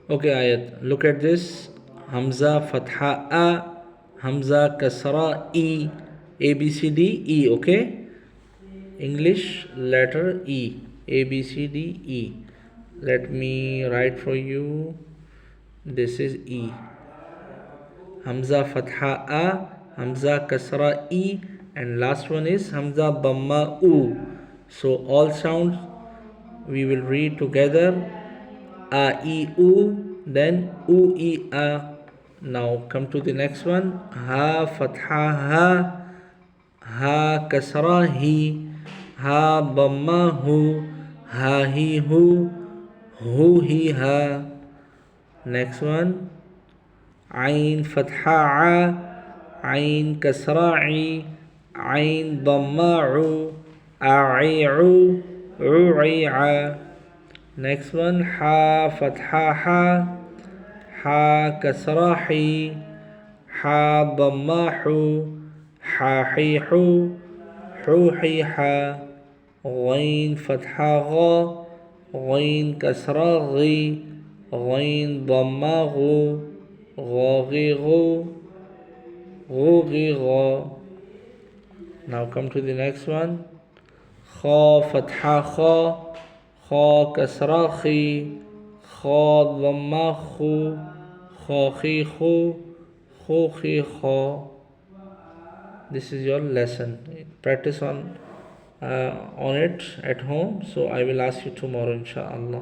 Okay, Ayat, look at this. Hamza Fatha A, Hamza Kasra E, A B C D E, okay? English letter E, A B C D E. Let me write for you. This is E. Hamza Fatha A, Hamza Kasra E, and last one is Hamza Dhamma U. So all sounds we will read together. A E U, then U E A. Now come to the next one. Ha Fatha Ha, Ha Kasra Hi, Ha Dhamma Hu, Ha Hi Hu Hi Ha. Next one. Ain Fatha A, Ain Kasra I, Ain Dhamma U, A'i U, U'i A. Next one. Ha Fatha Ha, Ha Kasra Hi, Ha Dhamma Hu, Ha Hi Hu, Hu Hi Ha. Ghain Fatha Gha, Ghain Kasra Ghi, Ghain Dhamma Ghu, Gha Ghu, Ghu Gha. Now come to the next one. Kha Fatha Kha, Kha Kasra Khi, Kha Dhamma Khu, Kha Khi Khu, Khu Khi Kha. This is your lesson. Practice on it at home. So I will ask you tomorrow, inshallah.